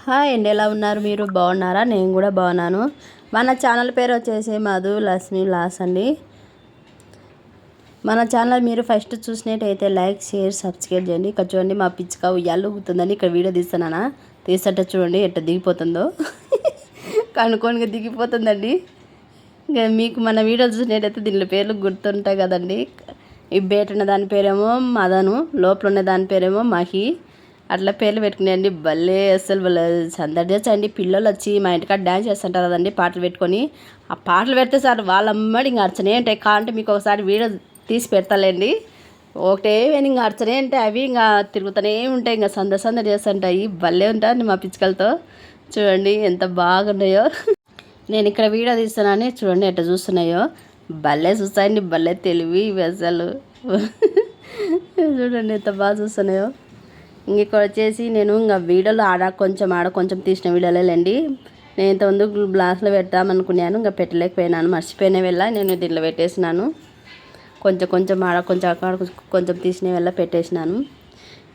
Hi అండి, ఎలా ఉన్నారు? మీరు బాగున్నారా? నేను కూడా బాగున్నాను. మన ఛానల్ పేరు వచ్చేసి మధు లక్ష్మి లాస్ అండి. మన ఛానల్ మీరు ఫస్ట్ చూసినట్టయితే లైక్, షేర్, సబ్స్క్రైబ్ చేయండి. ఇక్కడ చూడండి, మా పిచ్చుక ఉయ్యాలు ఊగుతుందని ఇక్కడ వీడియో తీస్తున్నానా. తీసట చూడండి ఎట్ట దిగిపోతుందో. కనుక్కొని దిగిపోతుందండి. ఇంకా మీకు మన వీడియో చూసినట్టయితే దీనిలో పేర్లు గుర్తుంటాయి కదండి. ఈ బయట ఉన్న దాని పేరేమో మదను, లోపల ఉన్న దాని పేరేమో మహి. అట్లా పేర్లు పెట్టుకునేయండి. భలే అసలు భలే సందడి చేసండి. పిల్లలు వచ్చి మా ఇంటికాడ డ్యాన్స్ చేస్తుంటారు కదండి పాటలు పెట్టుకొని. ఆ పాటలు పెడితే సార్ వాళ్ళమ్మడి ఇంకా అర్చనే ఉంటాయి. కావాలంటే మీకు ఒకసారి వీడియో తీసి పెడతాలేండి. ఒకటే ఇంకా అర్చనే ఉంటాయి. అవి ఇంకా తిరుగుతూనే ఉంటాయి. ఇంకా సందడి చేస్తుంటాయి. భలే ఉంటాయి మా పిచ్చుకలతో. చూడండి ఎంత బాగున్నాయో. నేను ఇక్కడ వీడియో తీస్తున్నాను, చూడండి ఎట్లా చూస్తున్నాయో. భలే చూస్తాయండి. భలే తెలివి ఇవి అసలు. చూడండి ఎంత బాగా చూస్తున్నాయో. ఇక్కడ వచ్చేసి నేను ఇంకా వీడియోలో ఆడ కొంచెం తీసిన వీడియోలేండి. నేను ఇంతకుముందు గ్లాస్లో పెడతామనుకున్నాను, ఇంకా పెట్టలేకపోయినాను, మర్చిపోయిన వెళ్ళ నేను దీంట్లో పెట్టేసినాను. కొంచెం తీసిన వెళ్ళ పెట్టేసినాను.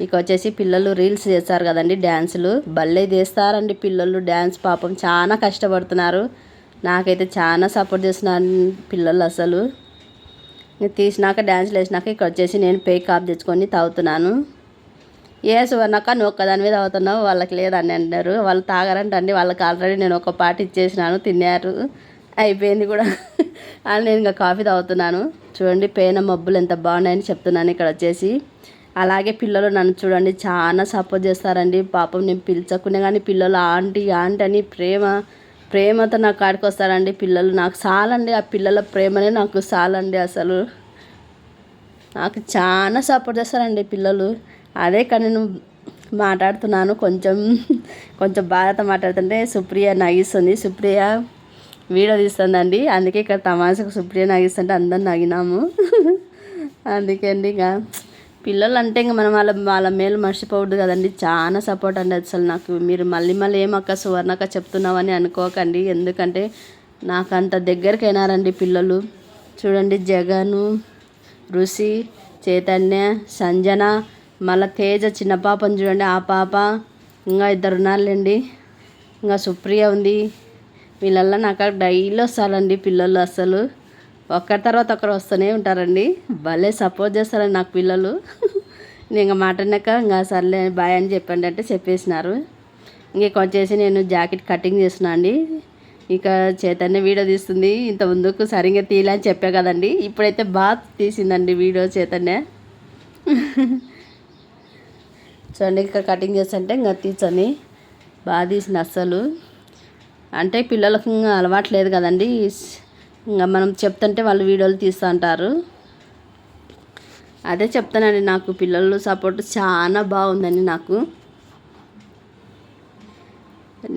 ఇక వచ్చేసి పిల్లలు రీల్స్ చేస్తారు కదండి, డ్యాన్సులు భలే చేస్తారండి పిల్లలు. డ్యాన్స్ పాపం చాలా కష్టపడుతున్నారు. నాకైతే చాలా సపోర్ట్ చేస్తున్నారు పిల్లలు అసలు. తీసినాక డ్యాన్స్లు వేసినాక ఇక్కడ వచ్చేసి నేను పేక్ కాప్ తెచ్చుకొని తాగుతున్నాను. ఏ సువర్ణక్క నువ్వు ఒక్కదాని మీద అవుతున్నావు, వాళ్ళకి లేదని అంటారు. వాళ్ళు తాగారంటండి. వాళ్ళకి ఆల్రెడీ నేను ఒక పాట ఇచ్చేసినాను, తిన్నారు, అయిపోయింది కూడా. అని నేను ఇంకా కాఫీ తాగుతున్నాను. చూడండి పేన మబ్బులు ఎంత బాగున్నాయని చెప్తున్నాను ఇక్కడ వచ్చేసి. అలాగే పిల్లలు నన్ను చూడండి చాలా సపోర్ట్ చేస్తారండి పాపం. నేను పిలిచకునే కానీ పిల్లలు ఆంటీ అని ప్రేమతో నాకు కాడికి వస్తారండి పిల్లలు. నాకు చాలండి ఆ పిల్లల ప్రేమనే నాకు చాలండి అసలు. నాకు చాలా సపోర్ట్ చేస్తారండి పిల్లలు. అదే కానీ నేను మాట్లాడుతున్నాను కొంచెం బాధతో మాట్లాడుతుంటే సుప్రియ నగిస్తుంది. సుప్రియ వీడియో తీస్తుందండి, అందుకే ఇక్కడ తమాషకు సుప్రియ నగిస్తుంటే అందరు నగినాము. అందుకే అండి ఇక పిల్లలు అంటే ఇంక మనం వాళ్ళ మేలు మర్చిపోవద్దు కదండి. చాలా సపోర్ట్ అండి అసలు నాకు. మీరు మళ్ళీ ఏమక్క సువర్ణక్క చెప్తున్నావని అనుకోకండి, ఎందుకంటే నాకు అంత దగ్గరికి అయినారండి పిల్లలు. చూడండి జగను, ఋషి, చైతన్య, సంజన, మళ్ళీ తేజ చిన్న పాపని చూడండి, ఆ పాప, ఇంకా 2 ఉన్నారులేండి, ఇంకా సుప్రియ ఉంది. వీళ్ళల్లో నాకు డైలీ వస్తారండి పిల్లలు అసలు. ఒకరి తర్వాత ఒకరు వస్తూనే ఉంటారండి. భలే సపోర్ట్ చేస్తారండి నాకు పిల్లలు. నేను ఇంకా మాట్లాడినాక ఇంకా సర్లే బాయ్ అని చెప్పండి అంటే చెప్పేసినారు. ఇంక వచ్చేసి నేను జాకెట్ కటింగ్ చేస్తున్నా అండి. ఇక చైతన్య వీడియో తీస్తుంది. ఇంత ముందుకు సరిగ్గా తీయలే అని చెప్పా కదండి, ఇప్పుడైతే బాగా తీసిందండి వీడియో చైతన్య. చూడండి ఇక్కడ కటింగ్ చేస్తుంటే ఇంకా తీర్చని బాగా తీసింది అస్సలు. అంటే పిల్లలకు ఇంకా అలవాటు లేదు కదండి, ఇంకా మనం చెప్తుంటే వాళ్ళు వీడియోలు తీస్తూ ఉంటారు. అదే చెప్తానండి, నాకు పిల్లలు సపోర్ట్ చాలా బాగుందండి నాకు.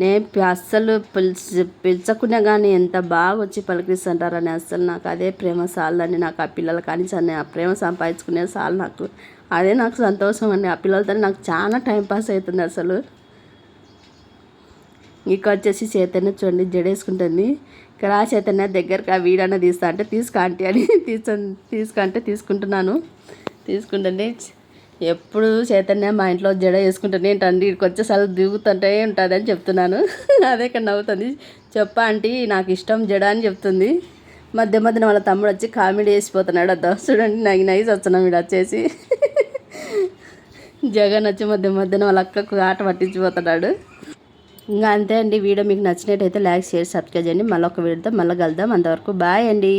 నేను అస్సలు పిలిచకునే కానీ ఎంత బాగా వచ్చి పలికిస్తుంటారని అస్సలు నాకు అదే ప్రేమ చాలండి. నాకు ఆ పిల్లల కానీ ఆ ప్రేమ సంపాదించుకునే చాలు నాకు. అదే నాకు సంతోషం అండి. ఆ పిల్లలతో నాకు చాలా టైంపాస్ అవుతుంది అసలు. ఇక వచ్చేసి చైతన్య చూడండి జడేసుకుంటుంది. ఇక్కడ చైతన్య దగ్గరకు ఆ వీడన్న తీస్తా అంటే తీసుకుంటే అని తీసుకుంటే తీసుకుంటుంది. ఎప్పుడు చైతన్య మా ఇంట్లో జడ వేసుకుంటూనే ఏంటండి, ఇక్కడికి వచ్చేసరి దిగుతుంటే ఉంటుంది అని చెప్తున్నాను. అదే ఇక్కడ నవ్వుతుంది. చెప్పా ఆంటీ నాకు ఇష్టం జడ అని చెప్తుంది. మధ్యన వాళ్ళ తమ్ముడు వచ్చి కామెడీ వేసిపోతున్నాడు. అద్దా చూడండి నైస్ వస్తున్నాం వీడు వచ్చేసి. జగన్ వచ్చి మధ్యన వాళ్ళ అక్కకు ఆట పట్టించిపోతున్నాడు. ఇంకా అంతే అండి. వీడియో మీకు నచ్చినట్టయితే లైక్, షేర్, సబ్స్క్రైబ్ చేయండి. మళ్ళీ ఒక వీడియోతో మళ్ళీ కలుద్దాం. అంతవరకు బాయ్ అండి.